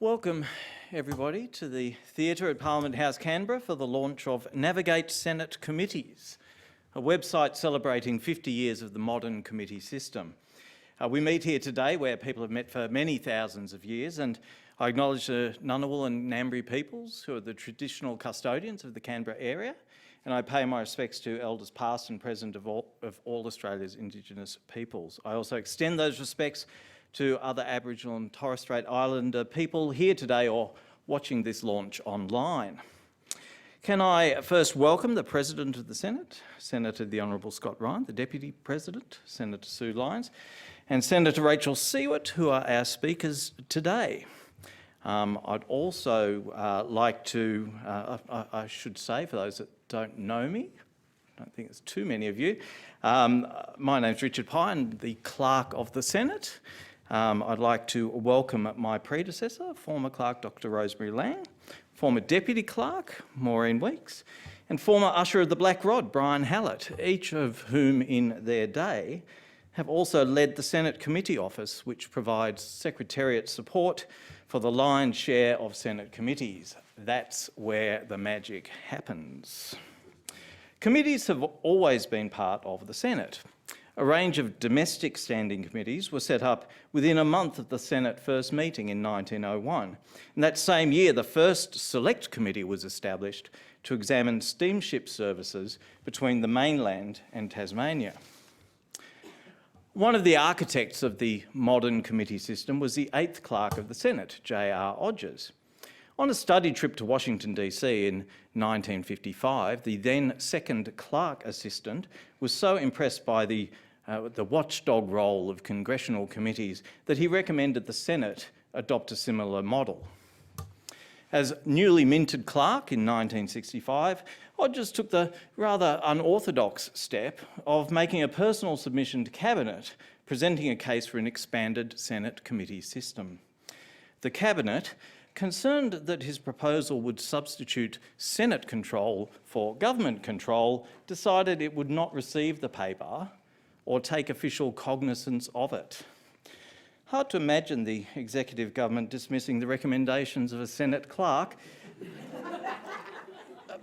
Welcome everybody to the Theatre at Parliament House, Canberra for the launch of Navigate Senate Committees, a website celebrating 50 years of the modern committee system. We meet here today where people have met for many thousands of years, and I acknowledge the Ngunnawal and Ngambri peoples who are the traditional custodians of the Canberra area, and I pay my respects to elders past and present of all Australia's Indigenous peoples. I also extend those respects to other Aboriginal and Torres Strait Islander people here today or watching this launch online. Can I first welcome the President of the Senate, Senator the Honourable Scott Ryan, the Deputy President, Senator Sen Lyons, and Senator Rachel Seaworth, who are our speakers today. I'd also like to, I should say, for those that don't know me, I don't think there's too many of you, my name's Richard Pye, I'm the Clerk of the Senate. I'd like to welcome my predecessor, former Clerk Dr Rosemary Lang, former Deputy Clerk Maureen Weeks, and former Usher of the Black Rod, Brian Hallett, each of whom in their day have also led the Senate Committee Office, which provides Secretariat support for the lion's share of Senate committees. That's where the magic happens. Committees have always been part of the Senate. A range of domestic standing committees were set up within a month of the Senate first meeting in 1901. And that same year, the first Select Committee was established to examine steamship services between the mainland and Tasmania. One of the architects of the modern committee system was the 8th Clerk of the Senate, J.R. Odgers. On a study trip to Washington DC in 1955, the then second clerk assistant was so impressed by the watchdog role of congressional committees that he recommended the Senate adopt a similar model. As newly minted clerk in 1965, Odgers took the rather unorthodox step of making a personal submission to Cabinet, presenting a case for an expanded Senate committee system. The Cabinet, concerned that his proposal would substitute Senate control for government control, decided it would not receive the paper or take official cognizance of it. Hard to imagine the executive government dismissing the recommendations of a Senate clerk,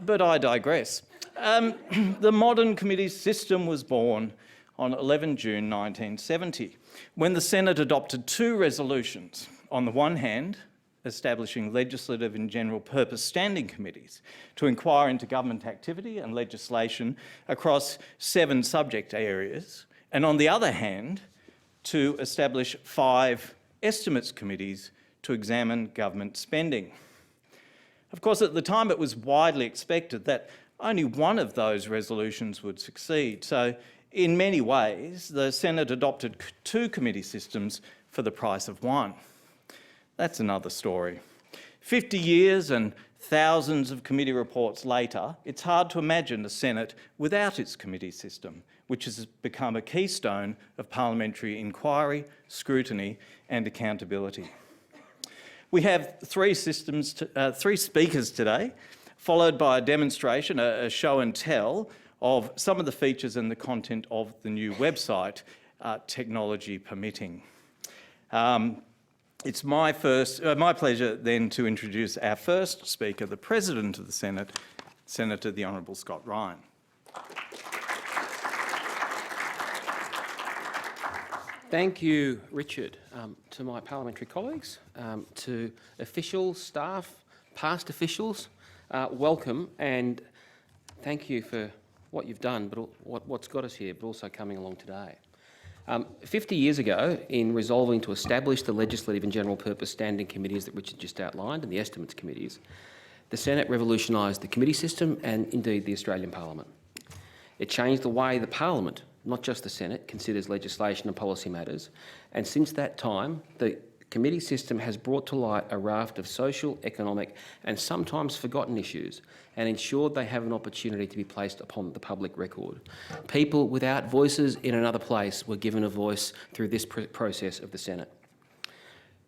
but I digress. The modern committee system was born on 11 June 1970, when the Senate adopted two resolutions. On the one hand, establishing legislative and general purpose standing committees to inquire into government activity and legislation across 7 subject areas, and on the other hand, to establish 5 estimates committees to examine government spending. Of course, at the time it was widely expected that only one of those resolutions would succeed, so in many ways the Senate adopted 2 committee systems for the price of one. That's another story. 50 years and thousands of committee reports later, it's hard to imagine a Senate without its committee system, which has become a keystone of parliamentary inquiry, scrutiny and accountability. We have 3 speakers today, followed by a demonstration, a show and tell of some of the features and the content of the new website, technology permitting. It's my pleasure then to introduce our first speaker, the President of the Senate, Senator the Honourable Scott Ryan. Thank you, Richard. To my parliamentary colleagues, to officials, staff, past officials, welcome and thank you for what you've done, but what's got us here, but also coming along today. 50 years ago, in resolving to establish the legislative and general purpose standing committees that Richard just outlined and the estimates committees, the Senate revolutionised the committee system and indeed the Australian Parliament. It changed the way the Parliament, not just the Senate, considers legislation and policy matters, and since that time, the committee system has brought to light a raft of social, economic and sometimes forgotten issues and ensured they have an opportunity to be placed upon the public record. People without voices in another place were given a voice through this process of the Senate.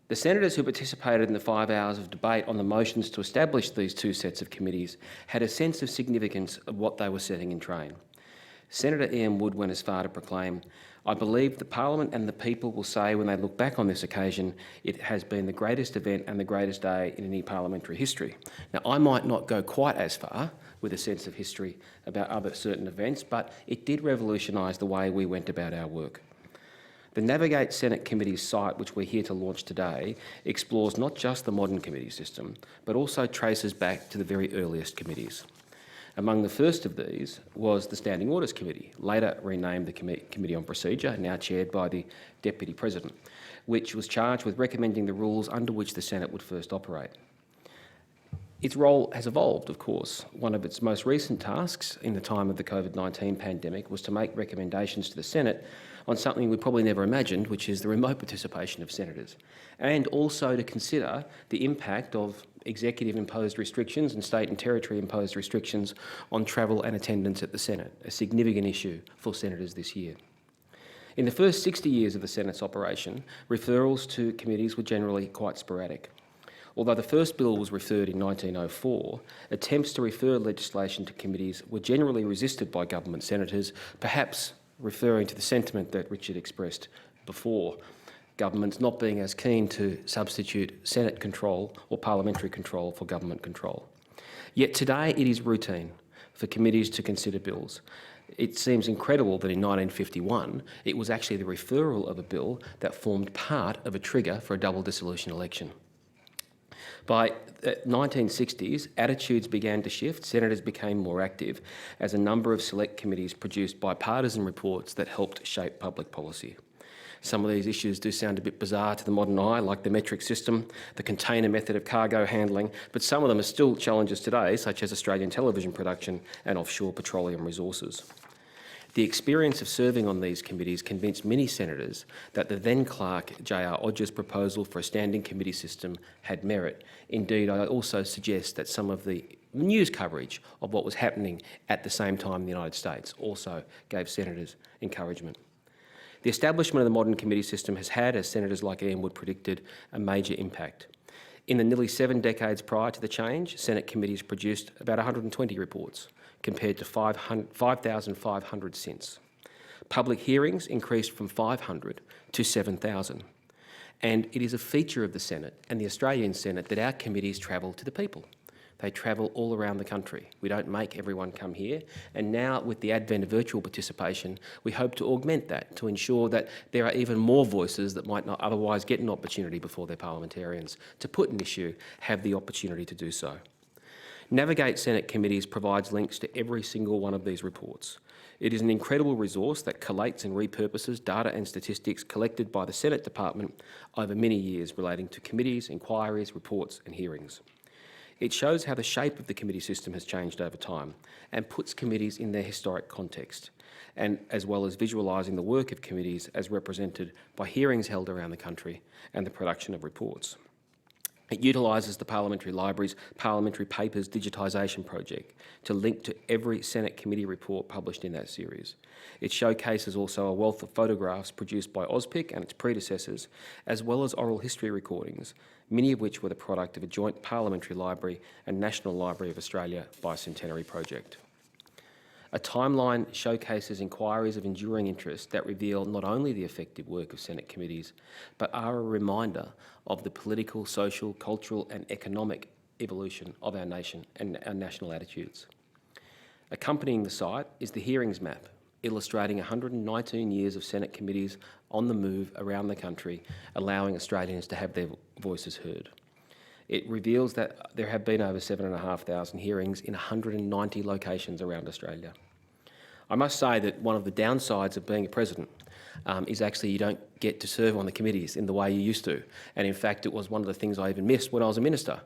The senators who participated in the 5 hours of debate on the motions to establish these 2 sets of committees had a sense of significance of what they were setting in train. Senator Ian Wood went as far to proclaim, I believe the Parliament and the people will say when they look back on this occasion, it has been the greatest event and the greatest day in any parliamentary history. Now, I might not go quite as far with a sense of history about other certain events, but it did revolutionise the way we went about our work. The Navigate Senate Committee's site, which we're here to launch today, explores not just the modern committee system, but also traces back to the very earliest committees. Among the first of these was the Standing Orders Committee, later renamed the Committee on Procedure, now chaired by the Deputy President, which was charged with recommending the rules under which the Senate would first operate. Its role has evolved, of course. One of its most recent tasks in the time of the COVID-19 pandemic was to make recommendations to the Senate on something we probably never imagined, which is the remote participation of senators, and also to consider the impact of executive-imposed restrictions and state and territory-imposed restrictions on travel and attendance at the Senate, a significant issue for senators this year. In the first 60 years of the Senate's operation, referrals to committees were generally quite sporadic. Although the first bill was referred in 1904, attempts to refer legislation to committees were generally resisted by government senators, perhaps referring to the sentiment that Richard expressed before, governments not being as keen to substitute Senate control or parliamentary control for government control. Yet today it is routine for committees to consider bills. It seems incredible that in 1951 it was actually the referral of a bill that formed part of a trigger for a double dissolution election. By the 1960s, attitudes began to shift. Senators became more active as a number of select committees produced bipartisan reports that helped shape public policy. Some of these issues do sound a bit bizarre to the modern eye, like the metric system, the container method of cargo handling, but some of them are still challenges today, such as Australian television production and offshore petroleum resources. The experience of serving on these committees convinced many senators that the then clerk J.R. Odger's proposal for a standing committee system had merit. Indeed, I also suggest that some of the news coverage of what was happening at the same time in the United States also gave senators encouragement. The establishment of the modern committee system has had, as senators like Ian Wood predicted, a major impact. In the nearly 7 decades prior to the change, Senate committees produced about 120 reports, compared to 5,500 since. Public hearings increased from 500 to 7,000. And it is a feature of the Senate and the Australian Senate that our committees travel to the people. They travel all around the country. We don't make everyone come here. And now, with the advent of virtual participation, we hope to augment that to ensure that there are even more voices that might not otherwise get an opportunity before their parliamentarians to put an issue, have the opportunity to do so. Navigate Senate Committees provides links to every single one of these reports. It is an incredible resource that collates and repurposes data and statistics collected by the Senate Department over many years relating to committees, inquiries, reports and hearings. It shows how the shape of the committee system has changed over time and puts committees in their historic context, and as well as visualising the work of committees as represented by hearings held around the country and the production of reports. It utilises the Parliamentary Library's Parliamentary Papers Digitisation project to link to every Senate committee report published in that series. It showcases also a wealth of photographs produced by AusPic and its predecessors, as well as oral history recordings, many of which were the product of a joint Parliamentary Library and National Library of Australia bicentenary project. A timeline showcases inquiries of enduring interest that reveal not only the effective work of Senate committees, but are a reminder of the political, social, cultural and economic evolution of our nation and our national attitudes. Accompanying the site is the hearings map, illustrating 119 years of Senate committees on the move around the country, allowing Australians to have their voices heard. It reveals that there have been over 7,500 hearings in 190 locations around Australia. I must say that one of the downsides of being a president is actually you don't get to serve on the committees in the way you used to. And in fact, it was one of the things I even missed when I was a minister.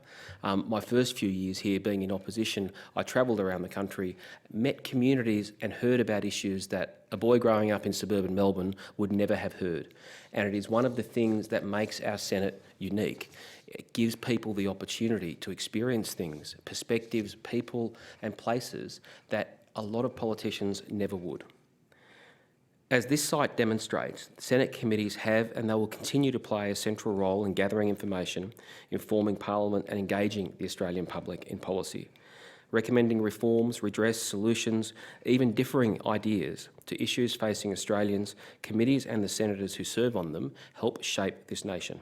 My first few years here being in opposition, I travelled around the country, met communities and heard about issues that a boy growing up in suburban Melbourne would never have heard. And it is one of the things that makes our Senate unique. It gives people the opportunity to experience things, perspectives, people and places that a lot of politicians never would. As this site demonstrates, Senate committees have and they will continue to play a central role in gathering information, informing Parliament and engaging the Australian public in policy. recommending reforms, redress, solutions, even differing ideas to issues facing Australians. Committees and the senators who serve on them help shape this nation.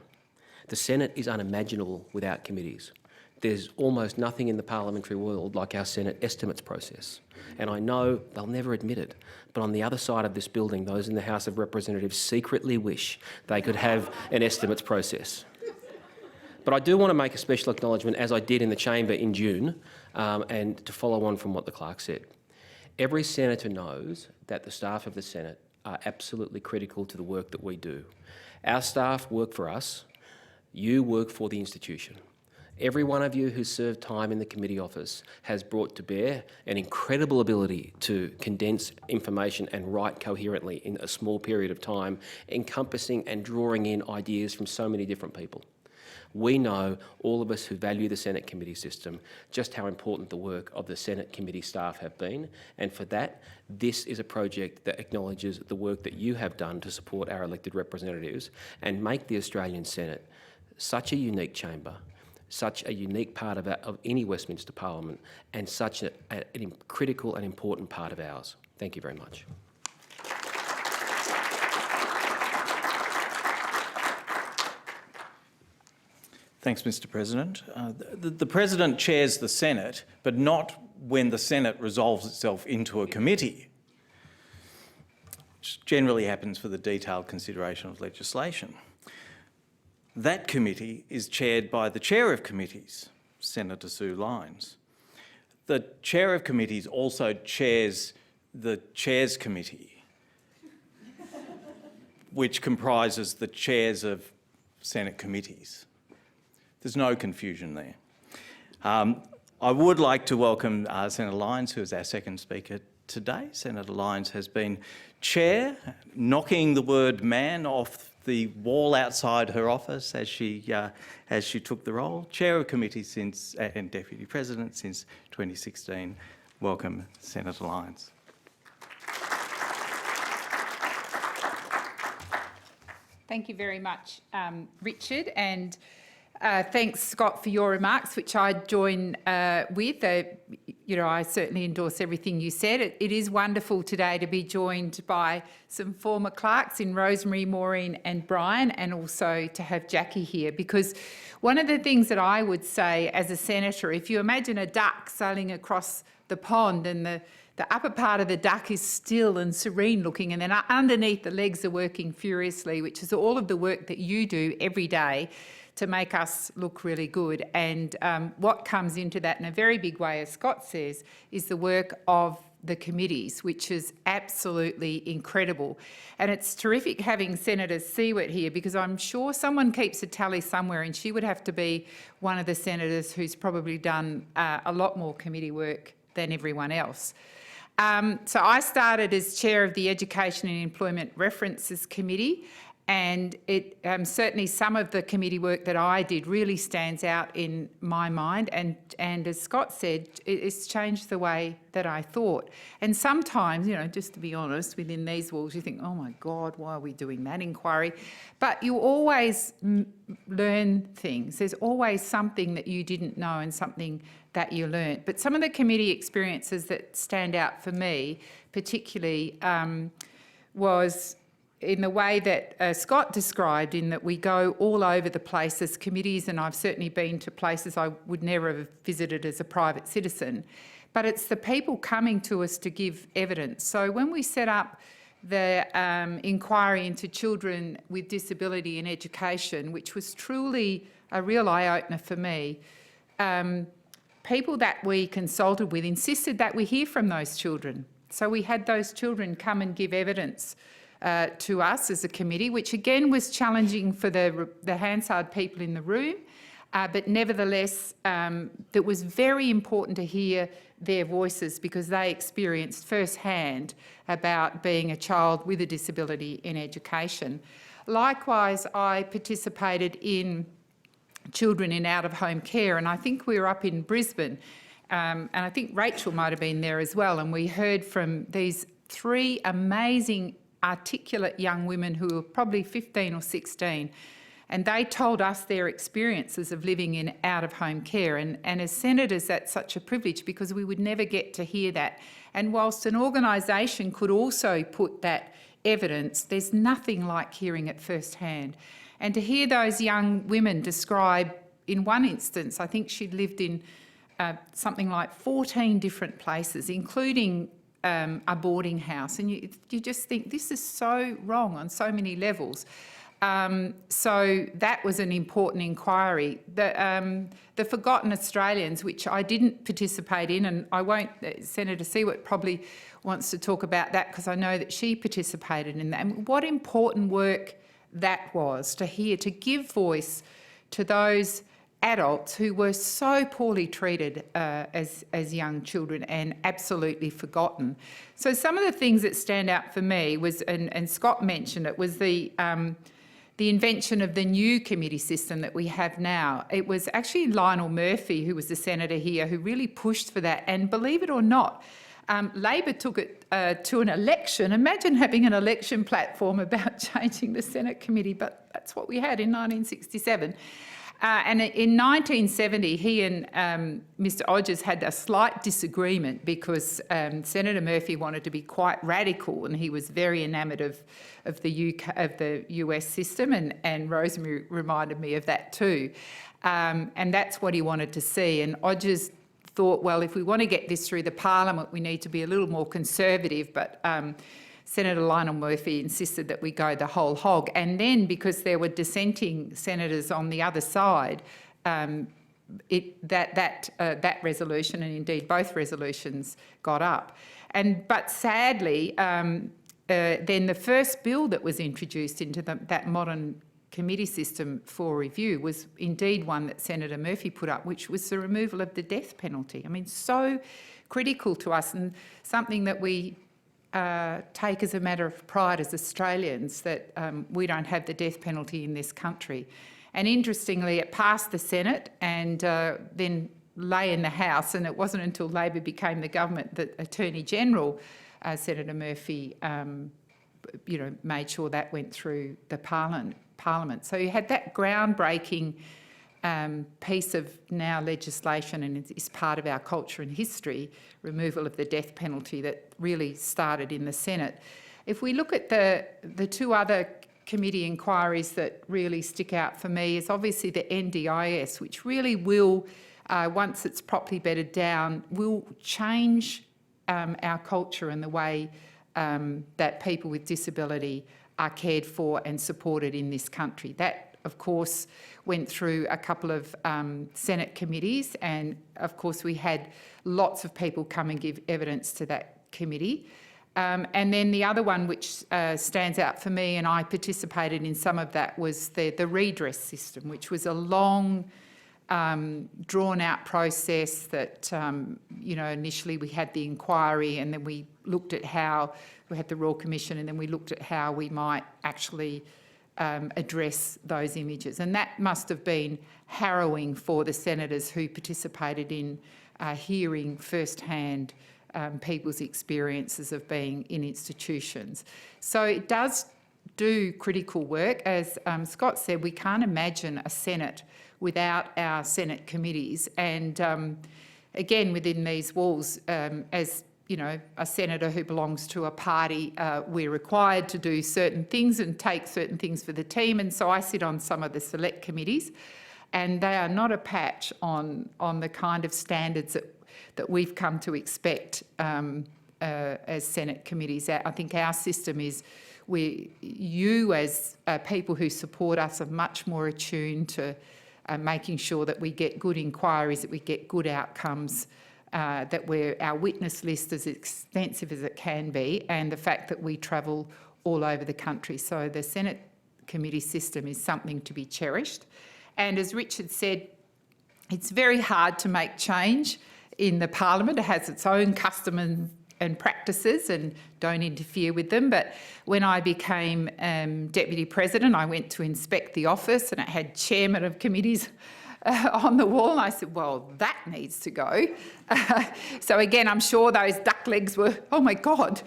The Senate is unimaginable without committees. There's almost nothing in the parliamentary world like our Senate estimates process. And I know they'll never admit it, but on the other side of this building, those in the House of Representatives secretly wish they could have an estimates process. But I do want to make a special acknowledgement, as I did in the chamber in June, and to follow on from what the clerk said. Every senator knows that the staff of the Senate are absolutely critical to the work that we do. Our staff work for us. You work for the institution. Every one of you who's served time in the committee office has brought to bear an incredible ability to condense information and write coherently in a small period of time, encompassing and drawing in ideas from so many different people. We know, all of us who value the Senate committee system, just how important the work of the Senate committee staff have been, and for that, this is a project that acknowledges the work that you have done to support our elected representatives and make the Australian Senate such a unique chamber, such a unique part of any Westminster Parliament, and such a critical and important part of ours. Thank you very much. Thanks, Mr. President. The President chairs the Senate, but not when the Senate resolves itself into a committee, which generally happens for the detailed consideration of legislation. That committee is chaired by the Chair of Committees, Senator Sen Lyons. The Chair of Committees also chairs the Chairs Committee, which comprises the chairs of Senate committees. There's no confusion there. I would like to welcome Senator Lyons, who is our second speaker today. Senator Lyons has been chair, knocking the word man off the wall outside her office as she took the role. Chair of committee since and Deputy President since 2016. Welcome, Senator Lyons. Thank you very much, Richard, and thanks, Scott, for your remarks, which I join with. I certainly endorse everything you said. It is wonderful today to be joined by some former clerks in Rosemary, Maureen and Brian, and also to have Jackie here, because one of the things that I would say as a senator, if you imagine a duck sailing across the pond and the upper part of the duck is still and serene looking, and then underneath the legs are working furiously, which is all of the work that you do every day to make us look really good. And what comes into that in a very big way, as Scott says, is the work of the committees, which is absolutely incredible. And it's terrific having Senator Seaworth here, because I'm sure someone keeps a tally somewhere, and she would have to be one of the senators who's probably done a lot more committee work than everyone else. So I started as chair of the Education and Employment References Committee, and it certainly some of the committee work that I did really stands out in my mind, and as Scott said, it's changed the way that I thought. And sometimes, just to be honest, within these walls you think, oh my God, why are we doing that inquiry? But you always learn things. There's always something that you didn't know and something that you learnt. But some of the committee experiences that stand out for me particularly was in the way that Scott described, in that we go all over the place as committees, and I've certainly been to places I would never have visited as a private citizen, but it's the people coming to us to give evidence. So when we set up the inquiry into children with disability in education, which was truly a real eye-opener for me, people that we consulted with insisted that we hear from those children. So we had those children come and give evidence to us as a committee, which again was challenging for the Hansard people in the room, but nevertheless it was very important to hear their voices, because they experienced firsthand about being a child with a disability in education. Likewise, I participated in children in out-of-home care, and I think we were up in Brisbane, and I think Rachel might have been there as well, and we heard from these three amazing articulate young women who were probably 15 or 16, And they told us their experiences of living in out-of-home care. And as senators, that's such a privilege because we would never get to hear that. And whilst an organisation could also put that evidence, there's nothing like hearing it firsthand. And to hear those young women describe, in one instance, I think she'd lived in something like 14 different places, including a boarding house. And you just think this is so wrong on so many levels. So that was an important inquiry. The Forgotten Australians, which I didn't participate in, and I won't, Senator Seaworth probably wants to talk about that because I know that she participated in that. And what important work that was to hear, to give voice to those adults who were so poorly treated as young children and absolutely forgotten. So some of the things that stand out for me was, and Scott mentioned it, was the invention of the new committee system that we have now. It was actually Lionel Murphy, who was the senator here, who really pushed for that. And believe it or not, Labor took it to an election. Imagine having an election platform about changing the Senate committee, but that's what we had in 1967. And in 1970, he and Mr Odgers had a slight disagreement because Senator Murphy wanted to be quite radical, and he was very enamoured of the US system, and Rosemary reminded me of that too. And that's what he wanted to see. And Odgers thought, well, if we want to get this through the Parliament, we need to be a little more conservative, but Senator Lionel Murphy insisted that we go the whole hog. And then, because there were dissenting senators on the other side, that resolution, and indeed both resolutions, got up. But sadly, then the first bill that was introduced into that modern committee system for review was indeed one that Senator Murphy put up, which was the removal of the death penalty. I mean, so critical to us, and something that we take as a matter of pride as Australians, that we don't have the death penalty in this country. And interestingly, it passed the Senate and then lay in the House, and it wasn't until Labor became the government that Attorney General Senator Murphy made sure that went through the Parliament. So you had that groundbreaking piece of now legislation, and it's part of our culture and history, removal of the death penalty, that really started in the Senate. If we look at the two other committee inquiries that really stick out for me, is obviously the NDIS, which really will, once it's properly bedded down, will change our culture and the way that people with disability are cared for and supported in this country. That, of course, went through a couple of Senate committees, and of course we had lots of people come and give evidence to that committee. And then the other one which stands out for me, and I participated in some of that, was the redress system, which was a long, drawn-out process that, initially we had the inquiry, and then we looked at how, we had the Royal Commission, and then we looked at how we might actually address those images. And that must have been harrowing for the senators who participated in hearing firsthand people's experiences of being in institutions. So it does do critical work. As Scott said, we can't imagine a Senate without our Senate committees. And again, within these walls, as you know, a senator who belongs to a party, we're required to do certain things and take certain things for the team. And so I sit on some of the select committees, and they are not a patch on the kind of standards that we've come to expect as Senate committees. I think our system is, you as people who support us are much more attuned to making sure that we get good inquiries, that we get good outcomes, that our witness list is as extensive as it can be, and the fact that we travel all over the country. So the Senate committee system is something to be cherished. And as Richard said, it's very hard to make change in the Parliament. It has its own custom and practices, and don't interfere with them. But when I became Deputy President, I went to inspect the office, and it had chairmen of committees on the wall. And I said, well, that needs to go. So again, I'm sure those duck legs were, oh my God,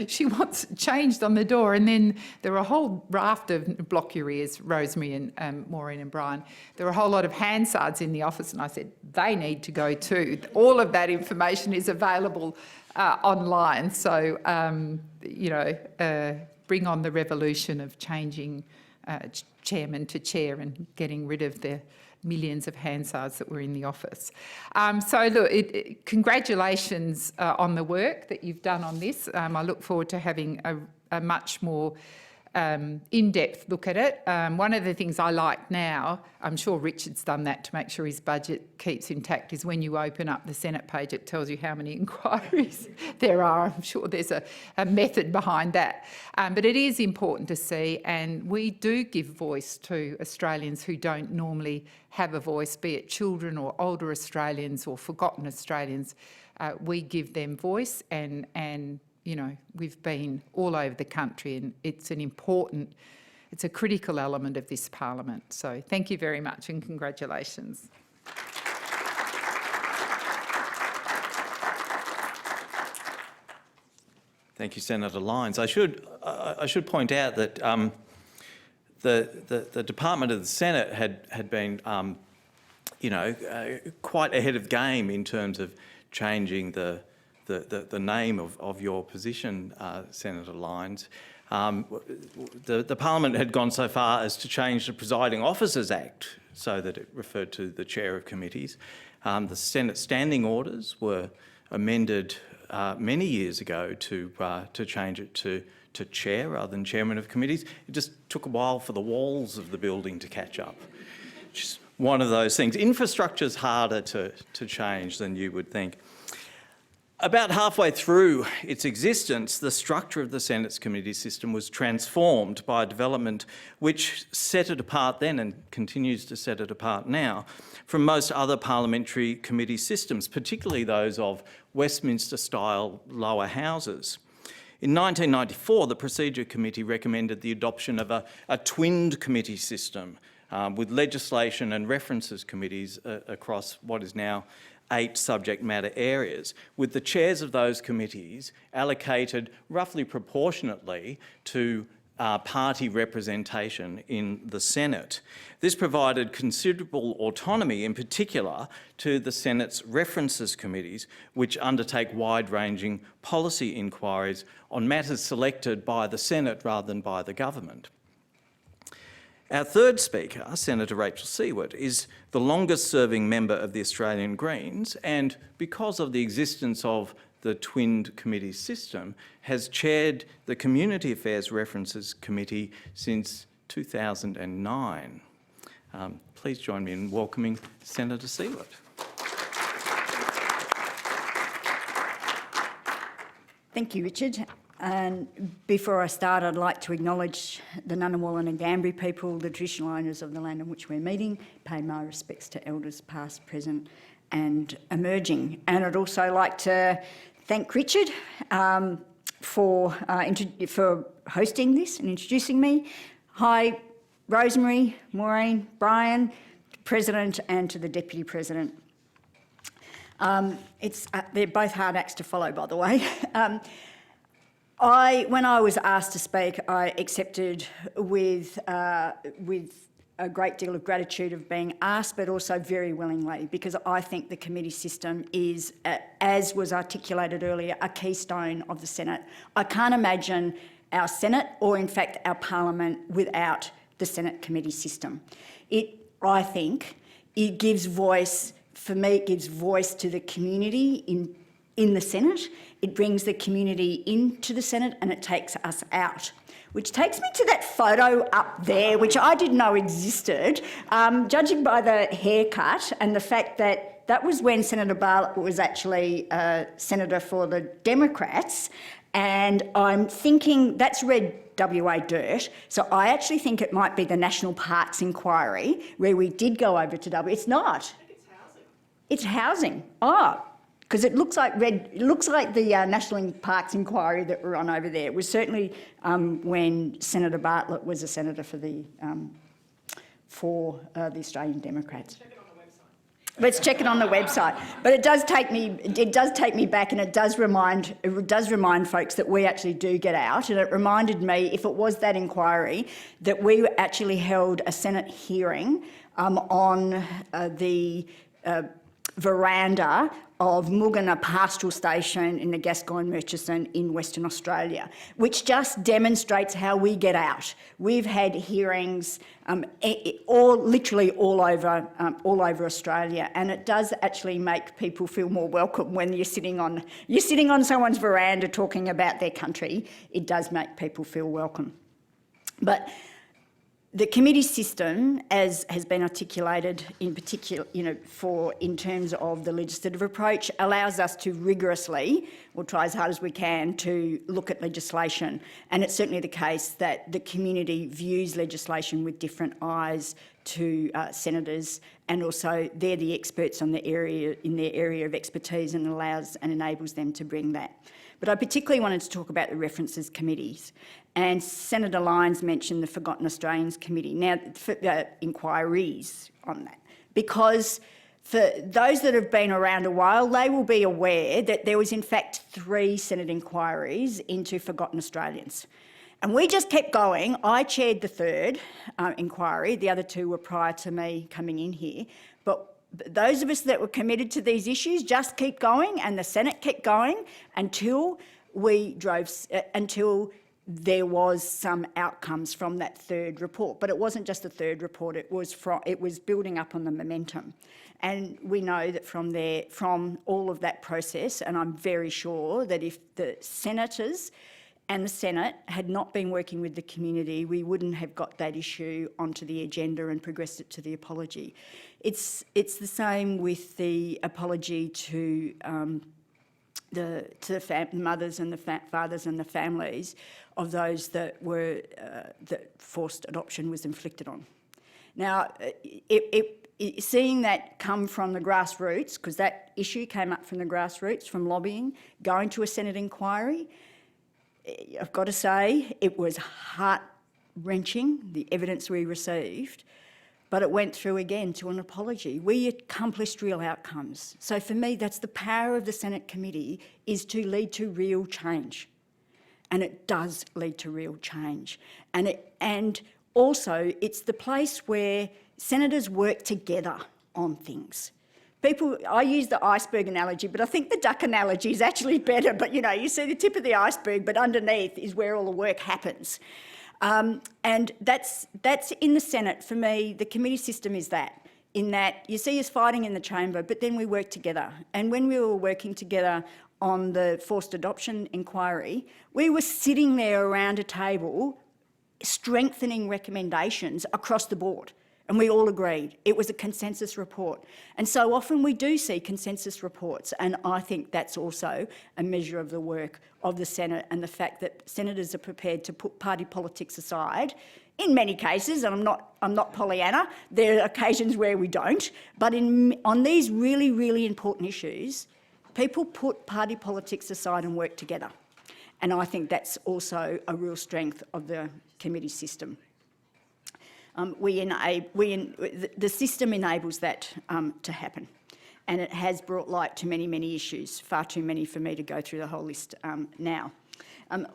she wants it changed on the door. And then there were a whole raft of, block your ears, Rosemary and Maureen and Brian, there were a whole lot of Hansards in the office, and I said, they need to go too. All of that information is available online. So, bring on the revolution of changing chairman to chair and getting rid of the millions of Hansards that were in the office. So look, congratulations on the work that you've done on this. I look forward to having a much more in-depth look at it. One of the things I like now, I'm sure Richard's done that to make sure his budget keeps intact, is when you open up the Senate page, it tells you how many inquiries there are. I'm sure there's a method behind that. But it is important to see, and we do give voice to Australians who don't normally have a voice, be it children or older Australians or forgotten Australians. We give them voice, and you know, we've been all over the country, and it's a critical element of this parliament. So thank you very much and congratulations. Thank you, Senator Lyons. I should point out that the Department of the Senate had been, quite ahead of the game in terms of changing the name of your position, Senator Lyons. The Parliament had gone so far as to change the Presiding Officers Act so that it referred to the chair of committees. The Senate standing orders were amended many years ago to change it to chair rather than chairman of committees. It just took a while for the walls of the building to catch up. Just one of those things. Infrastructure's harder to change than you would think. About halfway through its existence, the structure of the Senate's committee system was transformed by a development which set it apart then and continues to set it apart now from most other parliamentary committee systems, particularly those of Westminster-style lower houses. In 1994, the Procedure Committee recommended the adoption of a twinned committee system with legislation and references committees across what is now 8 subject matter areas, with the chairs of those committees allocated roughly proportionately to party representation in the Senate. This provided considerable autonomy, in particular, to the Senate's references committees, which undertake wide-ranging policy inquiries on matters selected by the Senate rather than by the government. Our third speaker, Senator Rachel Seaworth, is the longest-serving member of the Australian Greens, and because of the existence of the twinned committee system, has chaired the Community Affairs References Committee since 2009. Please join me in welcoming Senator Seaworth. Thank you, Richard. And before I start, I'd like to acknowledge the Ngunnawal and Ngambri people, the traditional owners of the land on which we're meeting, pay my respects to elders past, present and emerging. And I'd also like to thank Richard for hosting this and introducing me. Hi, Rosemary, Maureen, Brian, President and to the Deputy President. They're both hard acts to follow, by the way. When I was asked to speak, I accepted with a great deal of gratitude of being asked, but also very willingly, because I think the committee system is, as was articulated earlier, a keystone of the Senate. I can't imagine our Senate, or in fact our Parliament, without the Senate committee system. I think it gives voice, for me, it gives voice to the community in the Senate. It brings the community into the Senate and it takes us out. Which takes me to that photo up there, which I didn't know existed, judging by the haircut and the fact that that was when Senator Bartlett was actually Senator for the Democrats. And I'm thinking that's red WA dirt. So I actually think it might be the National Parks Inquiry where we did go over to WA. It's not. It's housing. It's housing. Oh. Because it looks like the National Parks Inquiry that we're on over there. It was certainly when Senator Bartlett was a senator for the Australian Democrats. Check it on the Let's check it on the website. But it does take me back, and it does remind folks that we actually do get out. And it reminded me, if it was that inquiry, that we actually held a Senate hearing on the veranda of Mugana Pastoral Station in the Gascoyne Murchison in Western Australia, which just demonstrates how we get out. We've had hearings literally all over Australia, and it does actually make people feel more welcome when you're sitting on someone's veranda talking about their country. It does make people feel welcome. But the committee system, as has been articulated in particular, in terms of the legislative approach, allows us to rigorously, or try as hard as we can, to look at legislation. And it's certainly the case that the community views legislation with different eyes to senators, and also they're the experts in their area of expertise, and allows and enables them to bring that. But I particularly wanted to talk about the references committees. And Senator Lyons mentioned the Forgotten Australians Committee. Now, inquiries on that. Because for those that have been around a while, they will be aware that there was in fact 3 Senate inquiries into Forgotten Australians. And we just kept going. I chaired the 3rd inquiry. The other 2 were prior to me coming in here. But those of us that were committed to these issues just keep going, and the Senate kept going until there was some outcomes from that 3rd report. But it wasn't just the 3rd report, it was building up on the momentum. And we know that from all of that process, and I'm very sure that if the senators and the Senate had not been working with the community, we wouldn't have got that issue onto the agenda and progressed it to the apology. It's the same with the apology to the mothers and the fathers and the families of those that forced adoption was inflicted on. Now, seeing that come from the grassroots, because that issue came up from the grassroots, from lobbying, going to a Senate inquiry, I've got to say it was heart-wrenching, the evidence we received, but it went through again to an apology. We accomplished real outcomes. So for me, that's the power of the Senate committee, is to lead to real change. And it does lead to real change. And also, it's the place where senators work together on things. I use the iceberg analogy, but I think the duck analogy is actually better. But, you see the tip of the iceberg, but underneath is where all the work happens. And that's in the Senate. For me, the committee system is that, in that you see us fighting in the chamber, but then we work together. And when we were working together on the forced adoption inquiry, we were sitting there around a table strengthening recommendations across the board. And we all agreed. It was a consensus report. And so often we do see consensus reports, and I think that's also a measure of the work of the Senate, and the fact that senators are prepared to put party politics aside. In many cases, and I'm not Pollyanna, there are occasions where we don't, but on these really, really important issues, people put party politics aside and work together. And I think that's also a real strength of the committee system. The system enables that to happen, and it has brought light to many, many issues, far too many for me to go through the whole list now.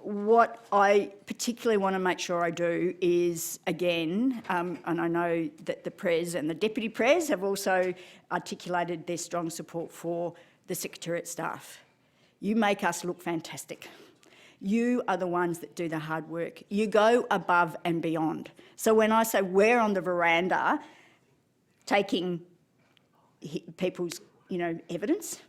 What I particularly want to make sure I do is, again, and I know that the Pres and the Deputy Pres have also articulated their strong support for the Secretariat staff. You make us look fantastic. You are the ones that do the hard work. You go above and beyond. So when I say we're on the veranda taking people's, evidence,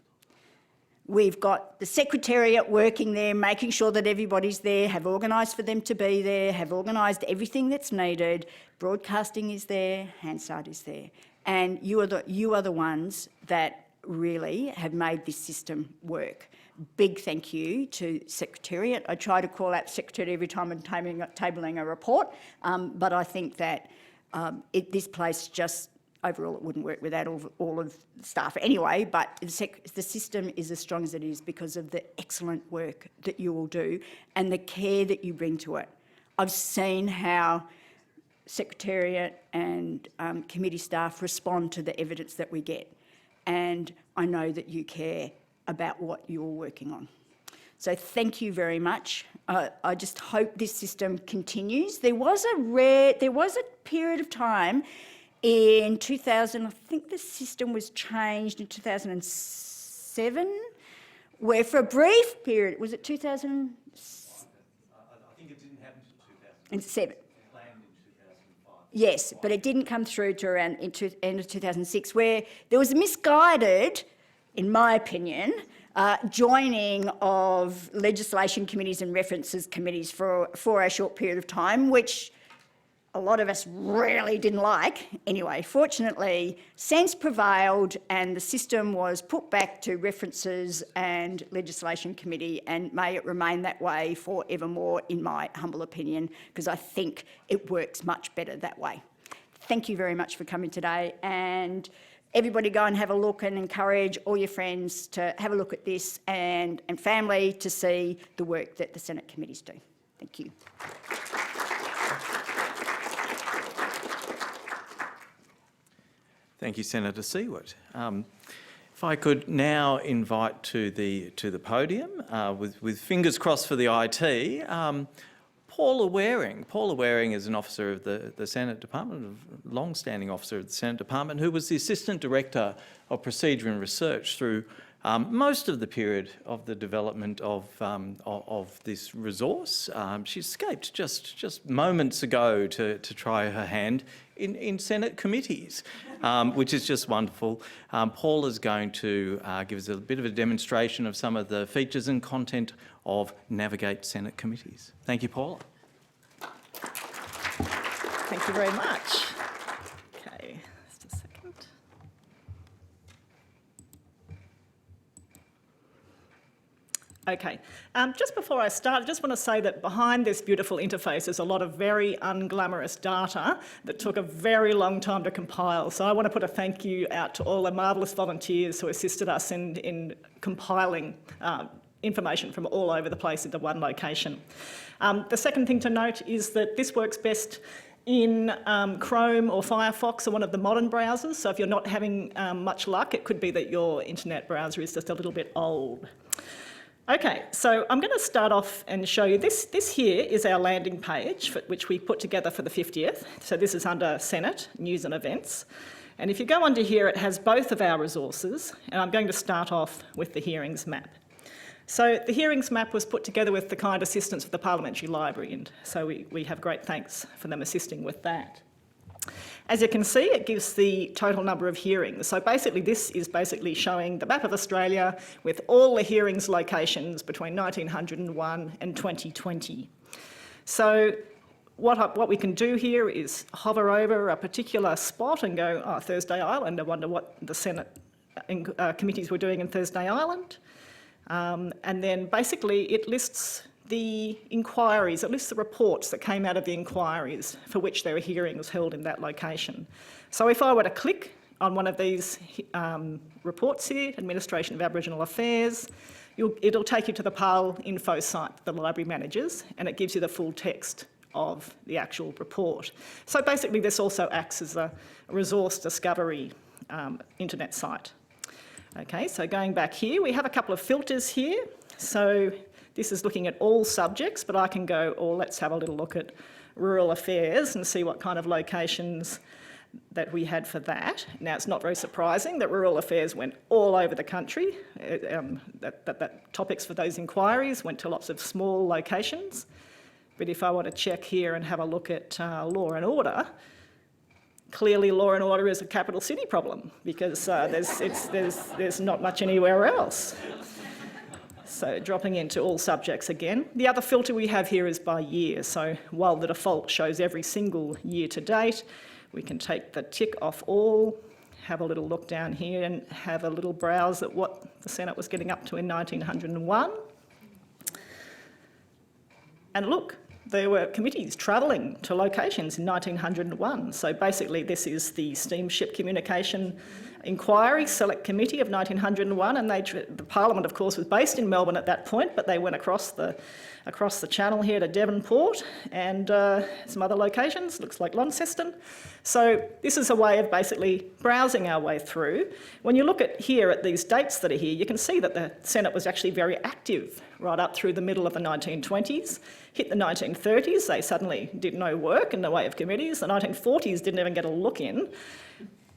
we've got the Secretariat working there, making sure that everybody's there, have organised for them to be there, have organised everything that's needed. Broadcasting is there, Hansard is there. And you are the ones that really have made this system work. Big thank you to Secretariat. I try to call out Secretariat every time I'm tabling a report, but I think that this place just, overall, it wouldn't work without all of the staff anyway, but the system is as strong as it is because of the excellent work that you all do and the care that you bring to it. I've seen how Secretariat and committee staff respond to the evidence that we get. and I know that you care about what you're working on. So thank you very much. I just hope this system continues. There was a period of time in 2000, I think the system was changed in 2007, where for a brief period, was it 2000? I think it didn't happen until 2007. planned in 2005. Yes, but it didn't come through to around end of 2006, where there was a misguided, in my opinion, joining of legislation committees and references committees for a short period of time, which a lot of us really didn't like. Anyway, fortunately, sense prevailed and the system was put back to references and legislation committee, and may it remain that way forevermore, in my humble opinion, because I think it works much better that way. Thank you very much for coming today, and everybody go and have a look, and encourage all your friends to have a look at this, and family to see the work that the Senate committees do. Thank you. Thank you, Senator Seaworth. If I could now invite to the podium, with fingers crossed for the IT, Paula Waring. Paula Waring is an officer of the Senate Department, a long-standing officer of the Senate Department, who was the Assistant Director of Procedure and Research through most of the period of the development of this resource. She escaped just moments ago to try her hand in Senate committees, which is just wonderful. Paula's going to give us a bit of a demonstration of some of the features and content of Navigate Senate committees. Thank you, Paula. Thank you very much. Okay, just a second. Okay, just before I start, I just want to say that behind this beautiful interface is a lot of very unglamorous data that took a very long time to compile. So I want to put a thank you out to all the marvellous volunteers who assisted us in compiling information from all over the place into one location. The second thing to note is that this works best in Chrome or Firefox or one of the modern browsers. So if you're not having much luck, it could be that your internet browser is just a little bit old. Okay, so I'm going to start off and show you this. This here is our landing page, which we put together for the 50th. So this is under Senate, News and Events. And if you go under here, it has both of our resources. And I'm going to start off with the hearings map. So the hearings map was put together with the kind assistance of the Parliamentary Library, and so we have great thanks for them assisting with that. As you can see, it gives the total number of hearings. So basically this is basically showing the map of Australia with all the hearings locations between 1901 and 2020. So what we can do here is hover over a particular spot and go, oh, Thursday Island, I wonder what the Senate committees were doing in Thursday Island. And then basically it lists the inquiries, it lists the reports that came out of the inquiries for which there were hearings held in that location. So if I were to click on one of these reports here, Administration of Aboriginal Affairs, it'll take you to the PAL info site that the library manages, and it gives you the full text of the actual report. So basically this also acts as a resource discovery internet site. Okay, so going back here, we have a couple of filters here. So this is looking at all subjects, but I can go, or let's have a little look at rural affairs and see what kind of locations that we had for that. Now, it's not very surprising that rural affairs went all over the country. That topics for those inquiries went to lots of small locations. But if I want to check here and have a look at law and order, clearly law and order is a capital city problem because there's not much anywhere else. So dropping into all subjects again. The other filter we have here is by year. So while the default shows every single year to date, we can take the tick off all, have a little look down here and have a little browse at what the Senate was getting up to in 1901. And look, there were committees travelling to locations in 1901. So basically this is the steamship communication Inquiry Select Committee of 1901, and the Parliament, of course, was based in Melbourne at that point, but they went across the channel here to Devonport and some other locations, looks like Launceston. So this is a way of basically browsing our way through. When you look at here at these dates that are here, you can see that the Senate was actually very active right up through the middle of the 1920s. Hit the 1930s, they suddenly did no work in the way of committees. The 1940s didn't even get a look in.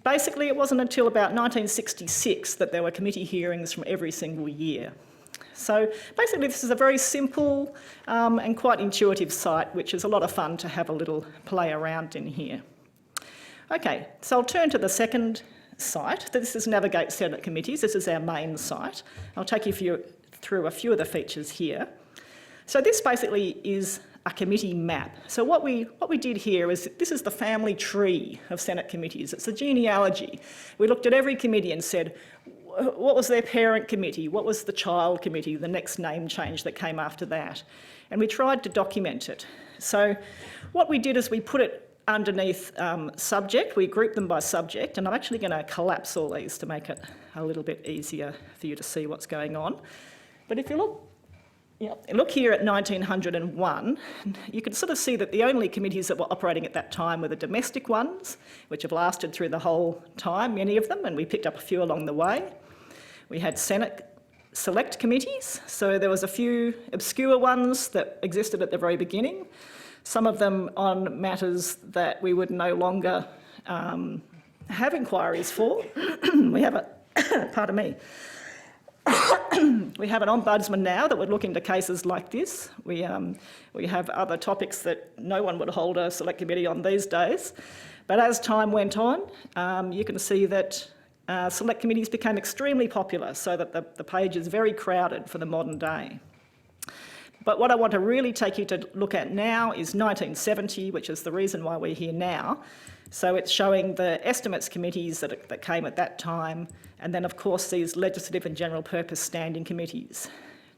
Basically, it wasn't until about 1966 that there were committee hearings from every single year. So basically, this is a very simple and quite intuitive site, which is a lot of fun to have a little play around in here. Okay, so I'll turn to the second site. This is Navigate Senate Committees. This is our main site. I'll take you through a few of the features here. So this basically is a committee map. So what we did here is, this is the family tree of Senate committees. It's a genealogy. We looked at every committee and said, what was their parent committee? What was the child committee, the next name change that came after that? And we tried to document it. So what we did is we put it underneath subject. We grouped them by subject, and I'm actually going to collapse all these to make it a little bit easier for you to see what's going on. But if you look here at 1901, you can sort of see that the only committees that were operating at that time were the domestic ones, which have lasted through the whole time, many of them, and we picked up a few along the way. We had Senate select committees, so there was a few obscure ones that existed at the very beginning, some of them on matters that we would no longer have inquiries for. We have pardon me. We have an ombudsman now that would look into cases like this. We have other topics that no one would hold a select committee on these days. But as time went on, you can see that select committees became extremely popular, so that the page is very crowded for the modern day. But what I want to really take you to look at now is 1970, which is the reason why we're here now. So it's showing the estimates committees that came at that time, and then of course these legislative and general purpose standing committees.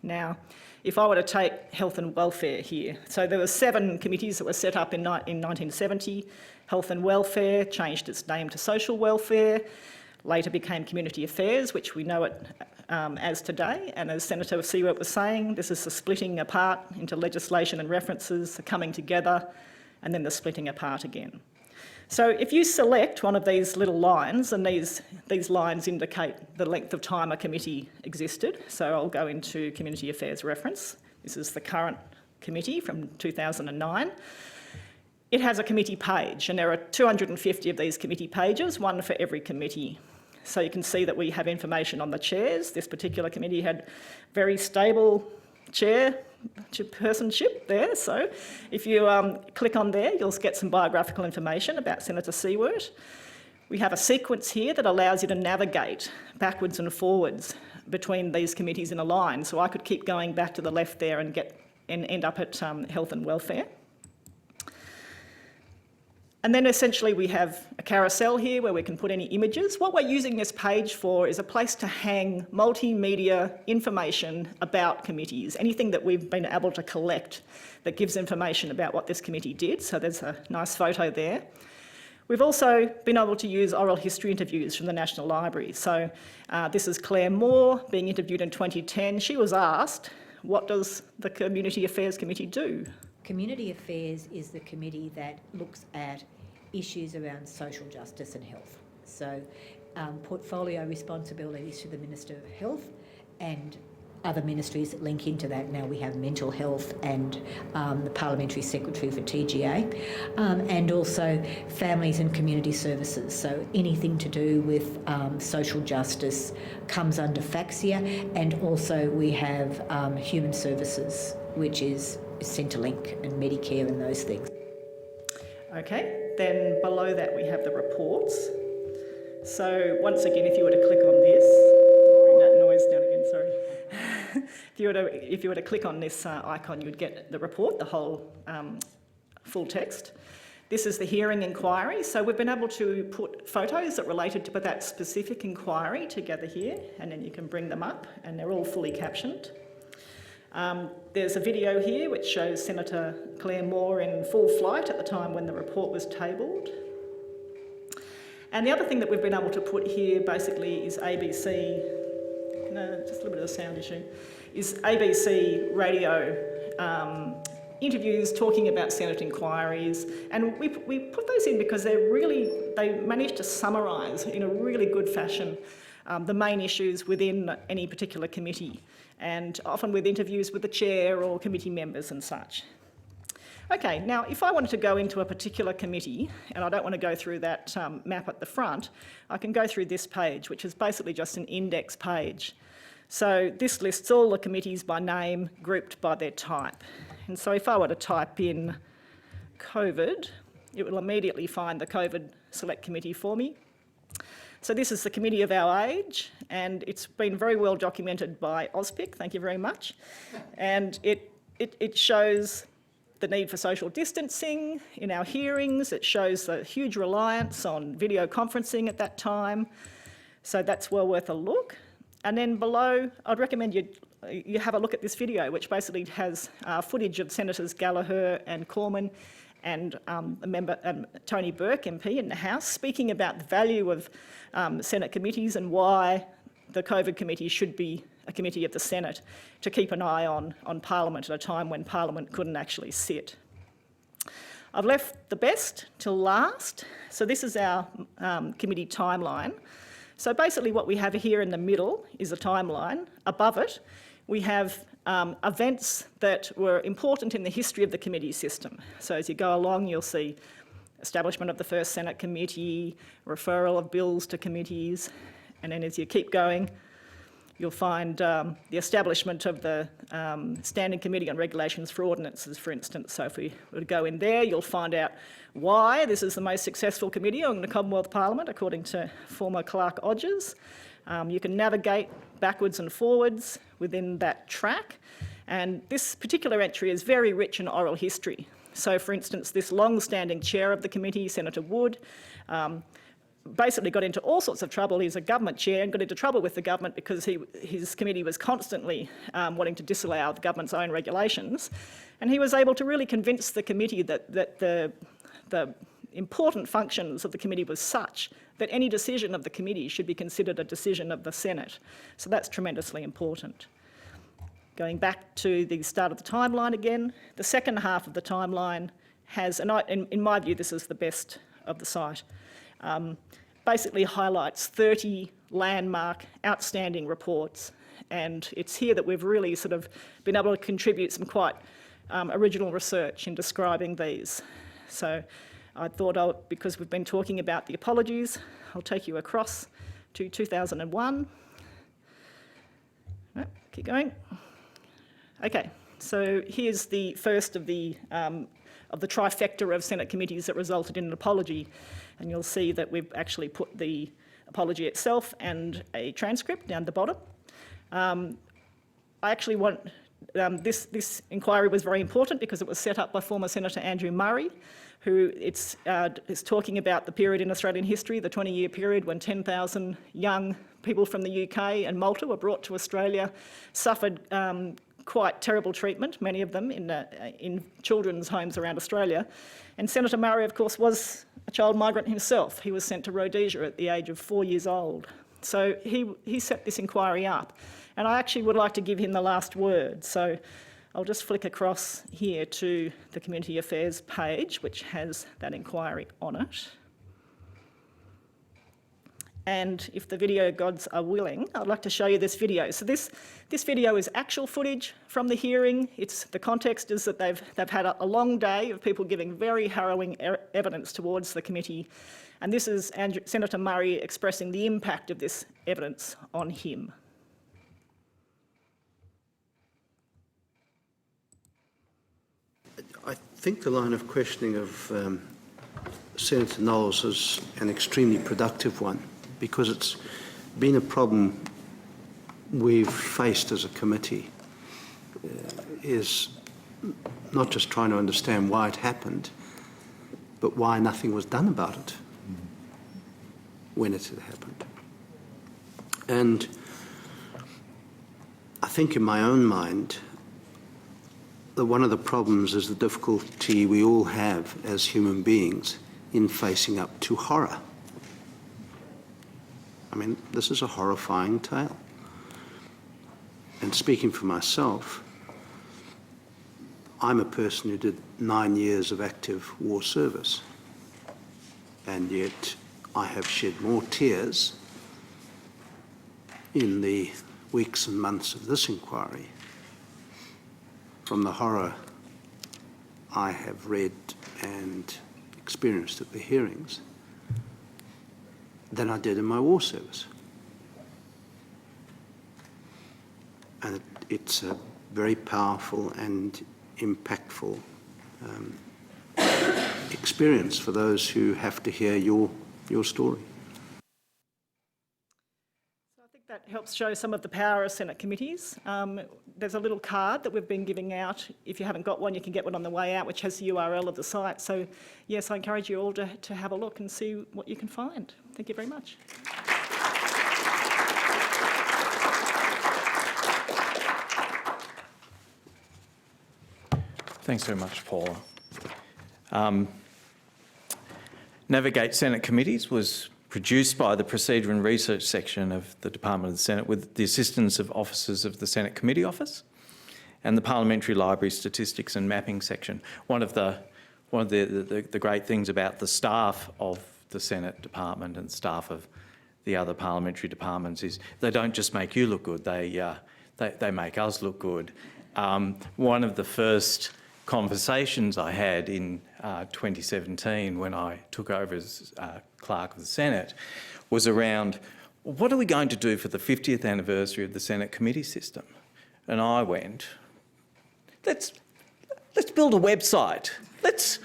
Now, if I were to take health and welfare here, so there were 7 committees that were set up in 1970. Health and welfare changed its name to social welfare, later became community affairs, which we know it as today. And as Senator Seaworth was saying, this is the splitting apart into legislation and references, the coming together, and then the splitting apart again. So if you select one of these little lines, and these lines indicate the length of time a committee existed, so I'll go into Community Affairs reference. This is the current committee from 2009. It has a committee page, and there are 250 of these committee pages, one for every committee. So you can see that we have information on the chairs. This particular committee had very stable chairpersonship there. So if you click on there, you'll get some biographical information about Senator Seaworth. We have a sequence here that allows you to navigate backwards and forwards between these committees in a line. So I could keep going back to the left there and end up at health and welfare. And then essentially we have a carousel here where we can put any images. What we're using this page for is a place to hang multimedia information about committees, anything that we've been able to collect that gives information about what this committee did. So there's a nice photo there. We've also been able to use oral history interviews from the National Library. So this is Claire Moore being interviewed in 2010. She was asked, what does the Community Affairs Committee do? Community Affairs is the committee that looks at issues around social justice and health. So portfolio responsibilities to the Minister of Health and other ministries that link into that. Now we have mental health and the Parliamentary Secretary for TGA, and also families and community services. So anything to do with social justice comes under FAXIA, and also we have human services, which is Centrelink and Medicare and those things. Okay, then below that we have the reports. So once again, if you were to click on this, bring that noise down again, sorry. If you were to click on this icon, you would get the report, the whole full text. This is the hearing inquiry. So we've been able to put photos that related to that specific inquiry together here, and then you can bring them up, and they're all fully captioned. There's a video here which shows Senator Claire Moore in full flight at the time when the report was tabled. And the other thing that we've been able to put here basically is ABC, no, just a little bit of a sound issue, is ABC radio interviews talking about Senate inquiries. And we put those in because they managed to summarise in a really good fashion the main issues within any particular committee, and often with interviews with the chair or committee members and such. Okay, now if I wanted to go into a particular committee, and I don't want to go through that map at the front, I can go through this page, which is basically just an index page. So this lists all the committees by name, grouped by their type. And so if I were to type in COVID, it will immediately find the COVID Select Committee for me. So this is the committee of our age, and it's been very well documented by AUSPIC, thank you very much. And it shows the need for social distancing in our hearings. It shows the huge reliance on video conferencing at that time. So that's well worth a look. And then below, I'd recommend you have a look at this video, which basically has footage of Senators Gallagher and Cormann and Tony Burke, MP in the House, speaking about the value of Senate committees and why the COVID committee should be a committee of the Senate to keep an eye on Parliament at a time when Parliament couldn't actually sit. I've left the best till last. So this is our committee timeline. So basically what we have here in the middle is a timeline. Above it, we have events that were important in the history of the committee system. So as you go along, you'll see establishment of the first Senate committee, referral of bills to committees, and then as you keep going, you'll find the establishment of the Standing Committee on Regulations for Ordinances, for instance. So if we were to go in there, you'll find out why this is the most successful committee in the Commonwealth Parliament, according to former Clerk Odgers. You can navigate backwards and forwards within that track. And this particular entry is very rich in oral history. So, for instance, this long-standing chair of the committee, Senator Wood, basically got into all sorts of trouble. He's a government chair and got into trouble with the government because his committee was constantly wanting to disallow the government's own regulations. And he was able to really convince the committee that the important functions of the committee was such that any decision of the committee should be considered a decision of the Senate. So that's tremendously important. Going back to the start of the timeline again, the second half of the timeline has, and in my view this is the best of the site, basically highlights 30 landmark outstanding reports, and it's here that we've really sort of been able to contribute some quite original research in describing these. So I thought, because we've been talking about the apologies, I'll take you across to 2001. No, keep going. Okay, so here's the first of the trifecta of Senate committees that resulted in an apology, and you'll see that we've actually put the apology itself and a transcript down the bottom. I actually want, this inquiry was very important because it was set up by former Senator Andrew Murray, who is talking about the period in Australian history, the 20-year period when 10,000 young people from the UK and Malta were brought to Australia, suffered quite terrible treatment, many of them in children's homes around Australia. And Senator Murray, of course, was a child migrant himself. He was sent to Rhodesia at the age of 4 years old. So he set this inquiry up. And I actually would like to give him the last word. So I'll just flick across here to the Community Affairs page, which has that inquiry on it. And if the video gods are willing, I'd like to show you this video. So this video is actual footage from the hearing. The context is that they've had a long day of people giving very harrowing evidence towards the committee. And this is Senator Murray expressing the impact of this evidence on him. I think the line of questioning of Senator Knowles is an extremely productive one, because it's been a problem we've faced as a committee, is not just trying to understand why it happened, but why nothing was done about it when it had happened. And I think in my own mind, that one of the problems is the difficulty we all have as human beings in facing up to horror. I mean, this is a horrifying tale. And speaking for myself, I'm a person who did 9 years of active war service, and yet I have shed more tears in the weeks and months of this inquiry from the horror I have read and experienced at the hearings than I did in my war service. And it's a very powerful and impactful experience for those who have to hear your story. So I think that helps show some of the power of Senate committees. There's a little card that we've been giving out. If you haven't got one, you can get one on the way out, which has the URL of the site. So yes, I encourage you all to have a look and see what you can find. Thank you very much. Thanks very much, Paula. Navigate Senate Committees was produced by the Procedure and Research section of the Department of the Senate with the assistance of officers of the Senate Committee Office and the Parliamentary Library Statistics and Mapping section. One of the great things about the staff of the Senate Department and staff of the other parliamentary departments is they don't just make you look good, they make us look good. One of the first conversations I had in 2017 when I took over as Clerk of the Senate was around what are we going to do for the 50th anniversary of the Senate committee system? And I went, let's build a website. Let's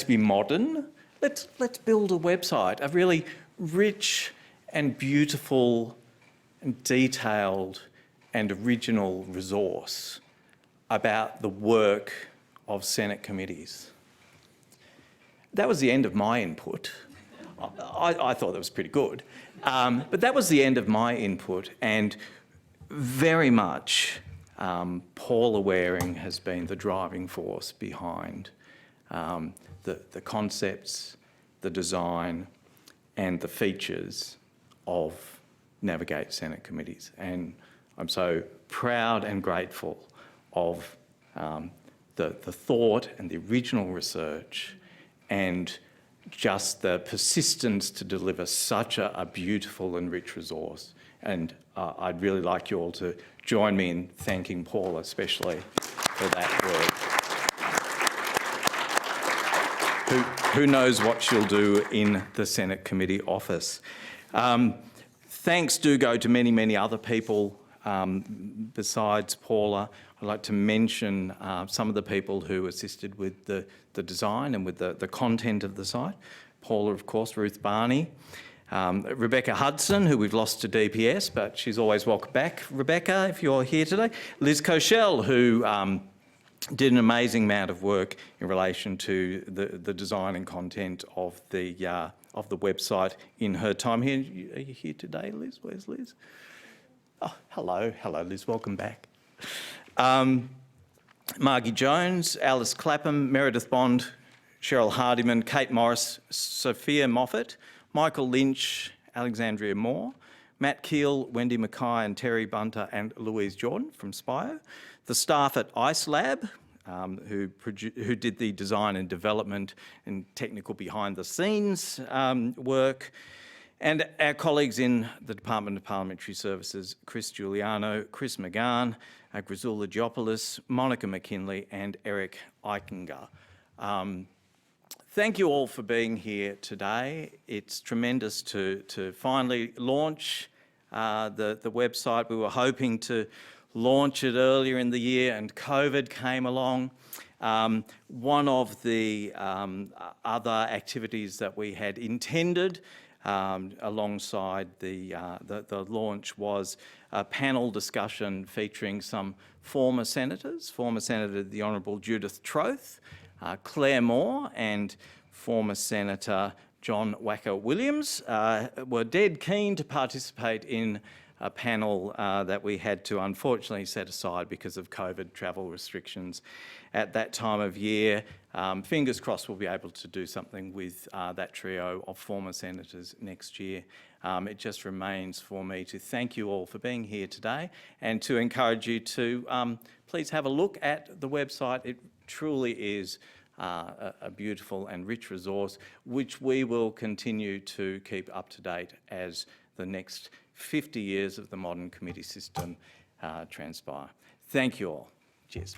be modern. Let's build a website, a really rich and beautiful and detailed and original resource about the work of Senate committees. That was the end of my input. I thought that was pretty good. But that was the end of my input, and very much Paula Waring has been the driving force behind the concepts, the design and the features of Navigate Senate committees. And I'm so proud and grateful of the thought and the original research and just the persistence to deliver such a beautiful and rich resource. And I'd really like you all to join me in thanking Paula especially for that work. Who knows what she'll do in the Senate Committee office. Thanks do go to many, many other people besides Paula. I'd like to mention some of the people who assisted with the design and with the content of the site. Paula, of course, Ruth Barney, Rebecca Hudson, who we've lost to DPS, but she's always welcome back. Rebecca, if you're here today. Liz Koshel, who did an amazing amount of work in relation to the design and content of the website in her time here. Are you here today, Liz? Where's Liz? Oh, hello, Liz. Welcome back. Margie Jones, Alice Clapham, Meredith Bond, Cheryl Hardiman, Kate Morris, Sophia Moffat, Michael Lynch, Alexandria Moore, Matt Keel, Wendy Mackay and Terry Bunter and Louise Jordan from Spire, the staff at IceLab, who did the design and development and technical behind the scenes work, and our colleagues in the Department of Parliamentary Services, Chris Giuliano, Chris McGahn, Grisula Giopoulos, Monica McKinley and Eric Eichinger. Thank you all for being here today. It's tremendous to finally launch the website. We were hoping to launch it earlier in the year and COVID came along. One of the other activities that we had intended alongside the launch was a panel discussion featuring some former senators, former Senator the Honourable Judith Troth, Claire Moore and former Senator John Wacker Williams were dead keen to participate in a panel that we had to unfortunately set aside because of COVID travel restrictions at that time of year. Fingers crossed we'll be able to do something with that trio of former senators next year. It just remains for me to thank you all for being here today and to encourage you to please have a look at the website. It truly is a beautiful and rich resource, which we will continue to keep up to date as the next 50 years of the modern committee system transpire. Thank you all. Cheers.